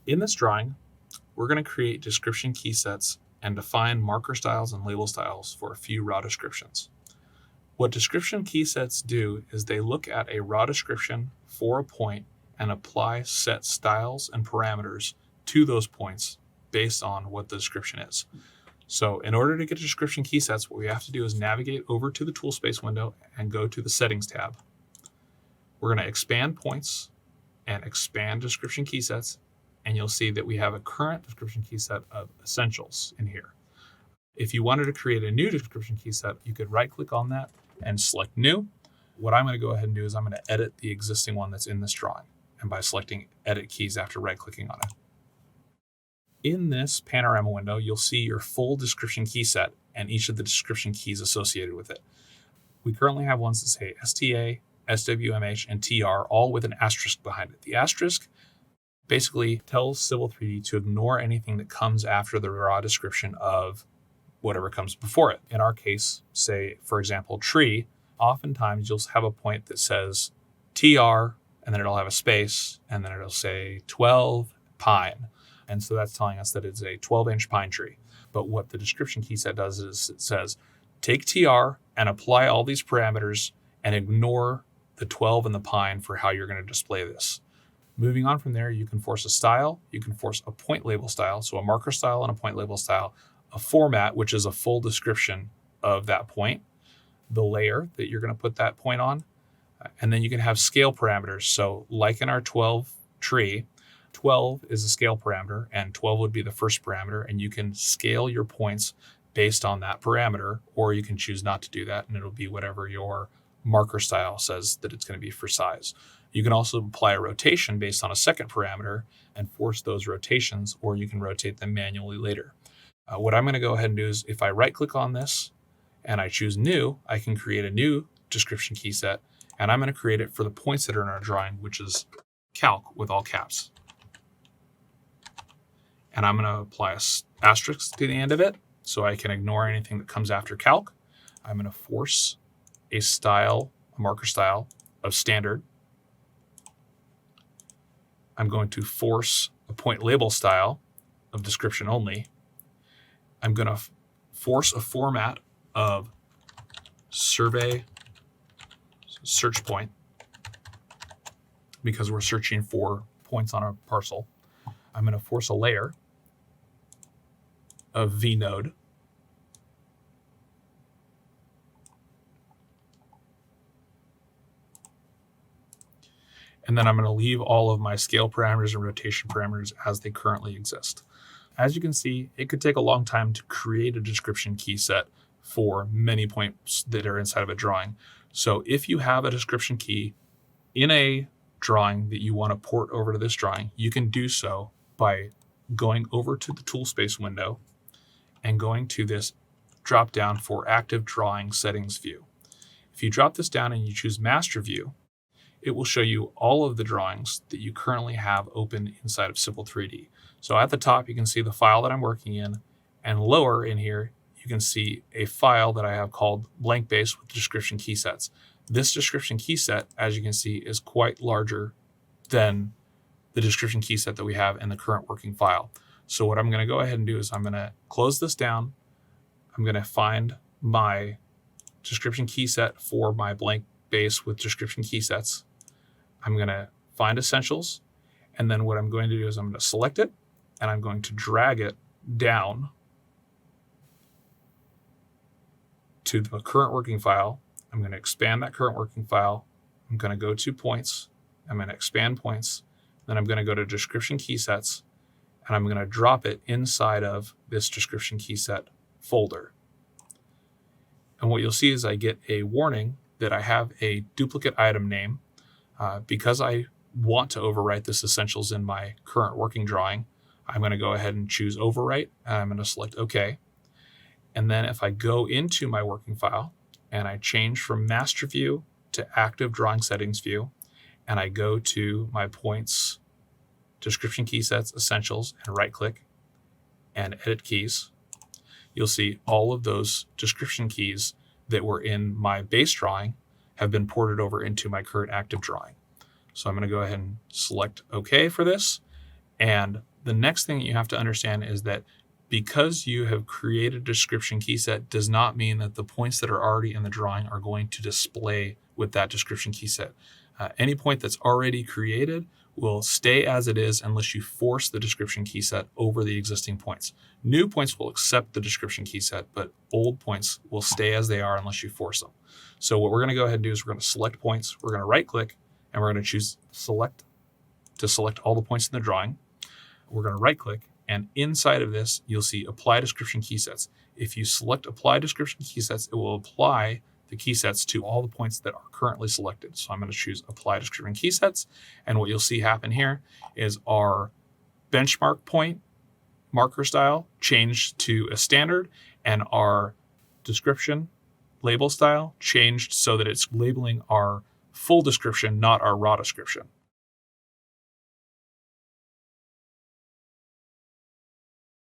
In this drawing, we're going to create description key sets and define marker styles and label styles for a few raw descriptions. What description key sets do is they look at a raw description for a point and apply set styles and parameters to those points based on what the description is. So in order to get description key sets, what we have to do is navigate over to the toolspace window and go to the settings tab. We're going to expand points and expand description key sets, and you'll see that we have a current description key set of essentials in here. If you wanted to create a new description key set, you could right click on that and select new. What I'm going to go ahead and do is I'm going to edit the existing one that's in this drawing, and by selecting edit keys after right clicking on it. In this panorama window, you'll see your full description key set and each of the description keys associated with it. We currently have ones that say STA, SWMH, and TR, all with an asterisk behind it. The asterisk basically tells Civil 3D to ignore anything that comes after the raw description of whatever comes before it. In our case, say, for example, tree, oftentimes you'll have a point that says TR, and then it'll have a space, and then it'll say 12 pine. And so that's telling us that it's a 12-inch pine tree. But what the description key set does is it says, take TR and apply all these parameters and ignore the 12 and the pine for how you're going to display this. Moving on from there, you can force a style, you can force a point label style, so a marker style and a point label style, a format, which is a full description of that point, the layer that you're going to put that point on, and then you can have scale parameters. So like in our 12 tree, 12 is a scale parameter, and 12 would be the first parameter, and you can scale your points based on that parameter, or you can choose not to do that, and it'll be whatever your marker style says that it's going to be for size. You can also apply a rotation based on a second parameter and force those rotations, or you can rotate them manually later. What I'm going to go ahead and do is if I right click on this and I choose new, I can create a new description key set, and I'm going to create it for the points that are in our drawing, which is calc with all caps. And I'm going to apply an asterisk to the end of it so I can ignore anything that comes after calc. I'm going to force a style, a marker style of standard. I'm going to force a point label style of description only. I'm going to force a format of survey search point because we're searching for points on a parcel. I'm going to force a layer of vnode. And then I'm going to leave all of my scale parameters and rotation parameters as they currently exist. As you can see, it could take a long time to create a description key set for many points that are inside of a drawing. So if you have a description key in a drawing that you want to port over to this drawing, you can do so by going over to the tool space window and going to this drop down for active drawing settings view. If you drop this down and you choose master view, it will show you all of the drawings that you currently have open inside of Civil 3D. So at the top, you can see the file that I'm working in, and lower in here, you can see a file that I have called blank base with description key sets. This description key set, as you can see, is quite larger than the description key set that we have in the current working file. So what I'm going to go ahead and do is I'm going to close this down. I'm going to find my description key set for my blank base with description key sets. I'm going to find essentials, and then what I'm going to do is I'm going to select it, and I'm going to drag it down to the current working file. I'm going to expand that current working file. I'm going to go to points. I'm going to expand points. Then I'm going to go to description key sets, and I'm going to drop it inside of this description key set folder. And what you'll see is I get a warning that I have a duplicate item name. Because I want to overwrite this essentials in my current working drawing, I'm going to go ahead and choose overwrite, and I'm going to select OK. And then if I go into my working file and I change from master view to active drawing settings view, and I go to my points, description key sets, essentials, and right click and edit keys, you'll see all of those description keys that were in my base drawing have been ported over into my current active drawing. So I'm going to go ahead and select OK for this. And The next thing you have to understand is that because you have created a description key set does not mean that the points that are already in the drawing are going to display with that description key set. Any point that's already created will stay as it is unless you force the description key set over the existing points. New points will accept the description key set, but old points will stay as they are unless you force them. So what we're going to go ahead and do is we're going to select points. We're going to right click and we're going to choose select to select all the points in the drawing. We're going to right click, and inside of this, you'll see apply description key sets. If you select apply description key sets, it will apply the key sets to all the points that are currently selected. So I'm going to choose apply description key sets. And what you'll see happen here is our benchmark point marker style changed to a standard, and our description label style changed so that it's labeling our full description, not our raw description.